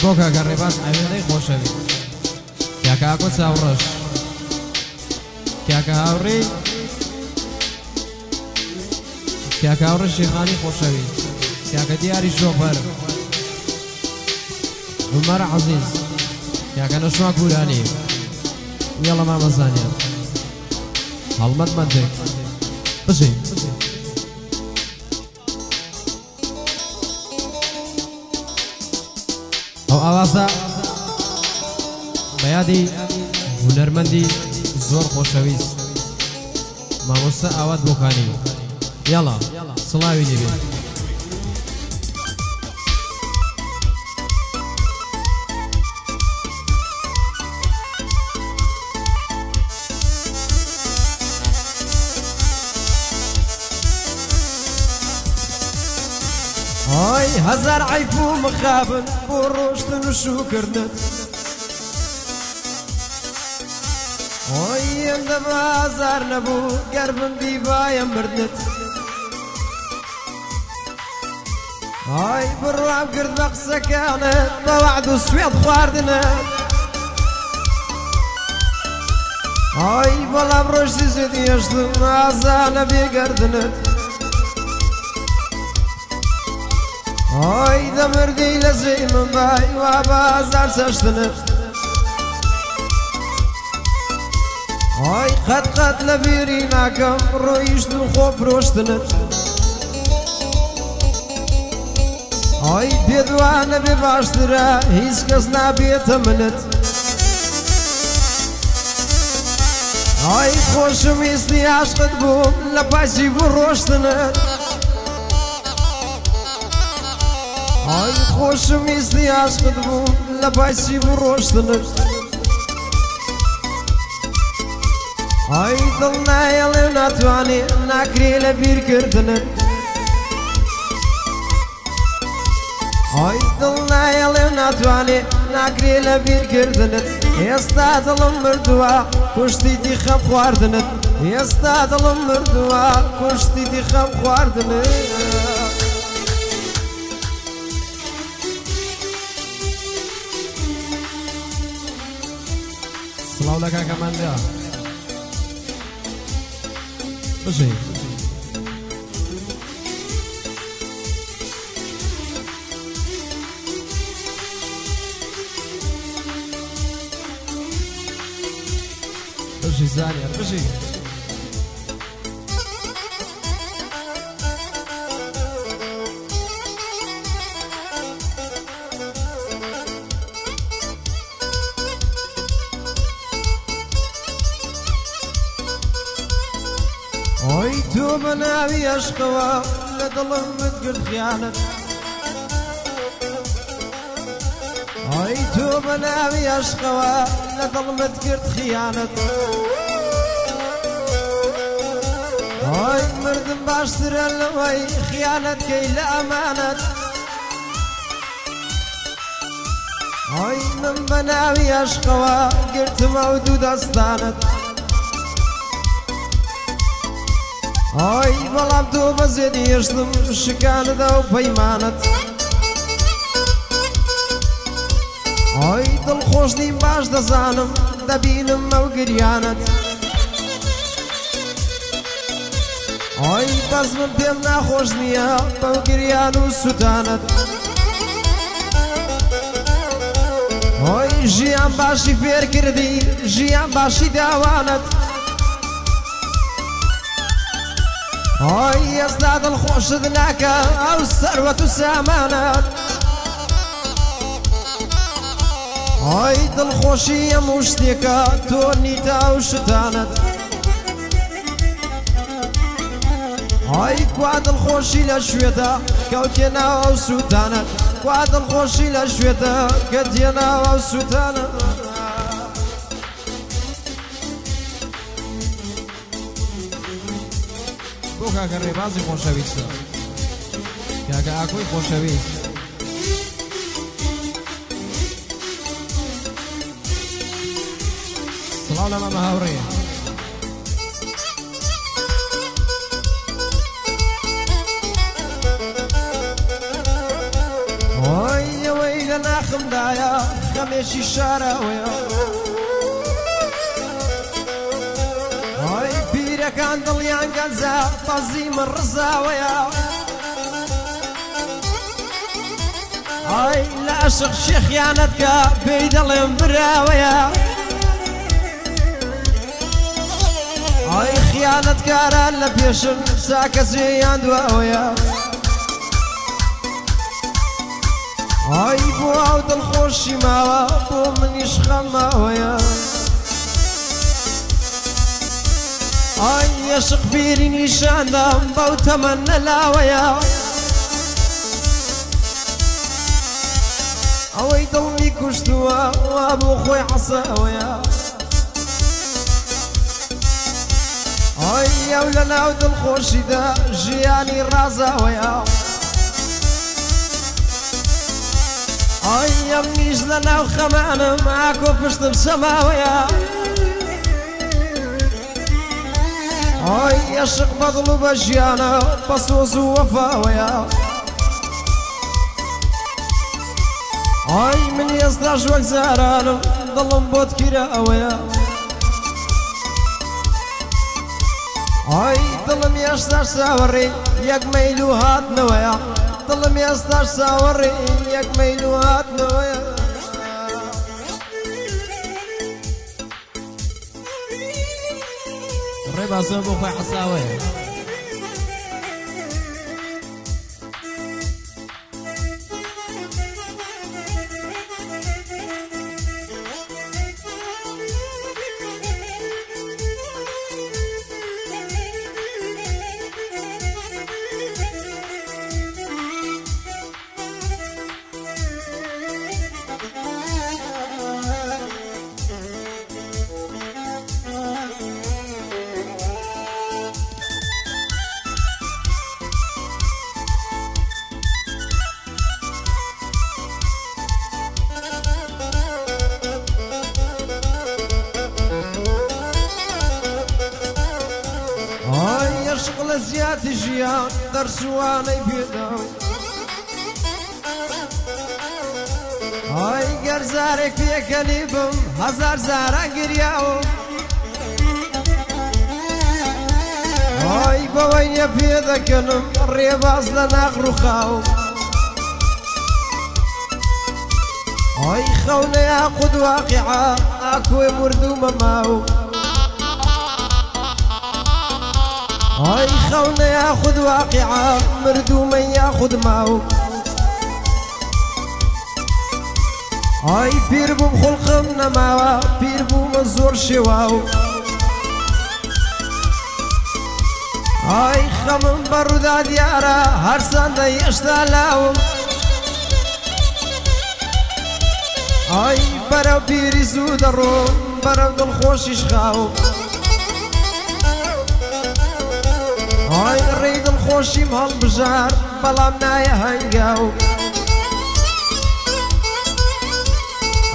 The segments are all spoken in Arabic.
بۆکە گە ڕێباز ئەوێنەی خۆشەوی کاکە ئاکۆ چاوڕەش کاکە هاوڕێی کاکە هاوڕێ شێخانی خۆشەوی کاکە دیاری شۆفەر عومەر عەزیز کاکە نەشوا گورانی یاڵە مامەزانیان هەڵمەت مەندێک بژین ئەو ئاوازە بەیادی هونەرمەندی زۆر خۆشەویست مامۆستا ئاوات بۆکانی یاڵە سڵاوی لێبێت ئۆی هەزار عەیب و مخابن بۆ ڕۆشتن و شوکردنت ئۆی ئەمدە بازار نەبوو گەر بمدی باە مردنت ئۆی بڕام کرد بە قسەکانت بە وەعد و سوێند خواردنت ئۆی بەڵام ڕۆژی زێدی هێشتم ئازانە بێگەردنت ئۆی دەمردی لە زەی من بای وا بازار چەشتنت ئۆی قەت قەت لە بیری ناکەم ڕۆیشت و خۆ فرۆشتنت ئۆی پێدوانە بێ باشترە هیچ کەس نابێتە منت ئۆی خۆشم ویستی عاشقت بووم لە پاسی بوو ڕۆشتنت ئۆی خۆشم ویستی عاشقت بووم لە پاسی بوو ڕۆشتنت ئۆی دڵ نایەڵێ ناتوانێ ناکرێ لە بیرکردنت ئۆی دڵ نایەڵێ ناتوانێ ناکرێ لە بیرکردنت ئێستا دڵم مردووە کوشتیتی خەم خواردنت ئێستا دڵم مردووە کوشتیتی خەم خواردنت سڵاو لە کاکەماندا بژین بژی زانیار بژی ئۆی تۆ بە ناوی عەشقەوە لە دڵم بتگرت خیانەت ئۆی تۆ بە ناوی عەشقەوە لە دڵمت کرد خیانەت ئۆی مردم باشترە لەوەی خیانەتکەی لە ئەمانەت ئۆی من بە ناوی عەشقەوە گرتمە و دوو دەستانت ئۆی بەڵام تۆ بە زێدی هێشتم شکاندا و پەیمانت ئۆی دڵخۆش نیم باش دەزانم دەبینم ئەو گریانت ئۆی بەس من پێم ناخۆش نییە بەو گریان و سوتانت ئۆی ژیان باشی فێر کردی ژیان باشی داوانت ئۆی ئێستا دڵخۆشت ناکە ئەو سەروەت و سامانت ئۆی دڵخۆشی هەموو شتێکە تۆ نیتە ئەو شتانت ئۆی کوا دڵخۆشی لە شوێتە کەوتێ ناو ئەو سووتانت کوا دڵخۆشی لە شوێتە کە تێ ناو ئەو سووتانت بۆ کاکە ڕێبازی خۆشەویستە کاکە ئاکۆی خۆشەویست سڵاو لە مامە هاوڕێ ئۆی ئەوەی لە ناخم دڵمدایە خەمێکی شارەوەیە ئەی پیرەکان دڵیان گەنجە بەزی من ڕزاوەیە ئەی لە عەشق شێخیانەت کە پێی دەڵێم براوەیە ئەی خیانەتکاران لە پێشم ساکە جێیان دواوەیە ئەی بۆ ئەو دڵخۆشی ماوە بۆ منیش خەماوەیە ئەی عەشق بیری نیشاندام بەو تەمەنە لاوەیە ئەوەی دڵمی کوشتووە وا بۆ خۆی حەساوەیە ئەی ئەو لە ناو دڵخۆشیدا ژیانی ڕازاوەیە ئەی ئەم نیش لە ناو خەمانم ئاکۆ پشتم سەماوەیە ئەی عەشق بەدڵ و بە ژیانە بە سۆز و وەفاوەیە ئەی من ئێستاش وەک زارانم دڵم بۆت گیراوەیە ئەی دڵم ئێستاش ساوەڕێ یەک مەیل و هاتنەوەیە دڵم ئێستاش ساوەڕێ یەک مەیل و هاتنەوەیە ڕێبازم بۆ خۆی حەساوەیە عەشق لە زیاتی ژیان دەرسوانەی پێداو ئەی گەر زارێک پێکەنی بم هەزار زاران گریاوم ئەی بەوەی نییە پێ دەکەنم ڕێباز لە ناخڕوخاوم ئەی خەونە یاقوود واقیعە ئاکۆی مردوومە ماوم ئەی خەونە یاخود واقیعە مردوومە یاخود ماوم ئەی پیر بووم خوڵقم نەماوە پیر بوومە زۆر شێواوم ئەی خەمم بە ڕوودا دیارە هەرساندە هێشتا لاوم ئەی بەرەو پیری زوو دەڕۆم بەرەو دڵخۆشیش خاوم ئەی ڕێی دڵخۆشیم هەڵبژار بەڵام نایە هەنگاو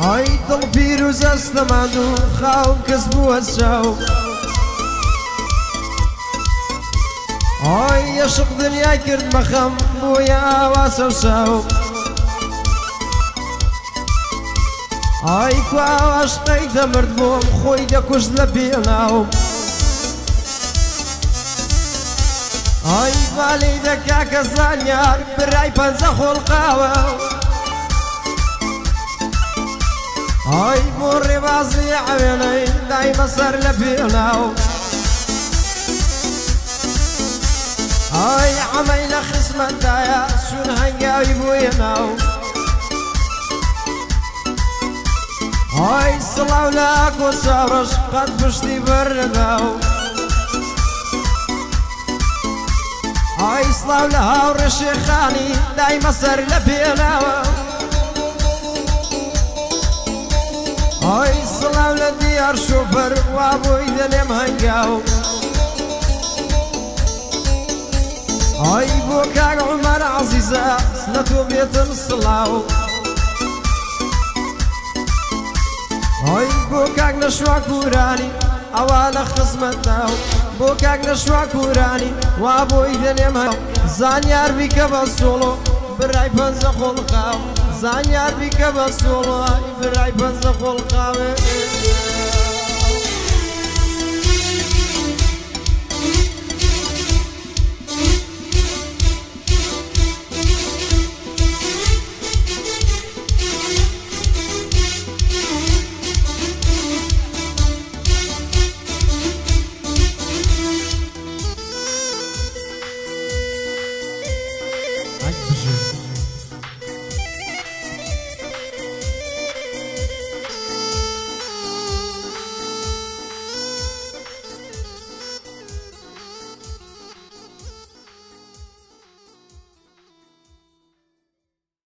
ئەی دڵ پیر و زەستەماند و خاوم کەس بووە چاو ئەی عەشق دنیای کرد بەخەم بۆیە ئاوا سەوساو ئەی کوا عەشقەی دەمرد بۆم خۆی دەکوشت لە پێناوم ئەی باڵی دەکا کە زانیار برای پەنجە خۆڵقاوە ئەی بۆ ڕێبازی عەوێنەی دایمە سەر لە پێناو ئەی عەمەی لە خزمەتدایە چون هەنگاوی بۆیە ناو ئەی سڵاو لە ئاکۆ چاوڕەش قەت پشتی بەرنەداو ئەی سڵاو لە هاوڕێ شێخانی دایمە سەر لە پێناوە ئەی سڵاو لە دیار شۆفەر وا بۆی دەنێم هەنگاو ئەی بۆ کاک عومەر عەزیزە لە تۆ بێتم سڵاو ئەی بۆ کاک نەشوا کوورانی ئەوا لە خزمەتداو بۆ کاک نەشوا کوورانی وا بۆی دەنێم هەنگاو زانیار بیکە بە سۆڵۆ برای پەنجە خۆڵقاو زانیار بیکە بە سوڵای برای بەنزە خۆڵقاوێ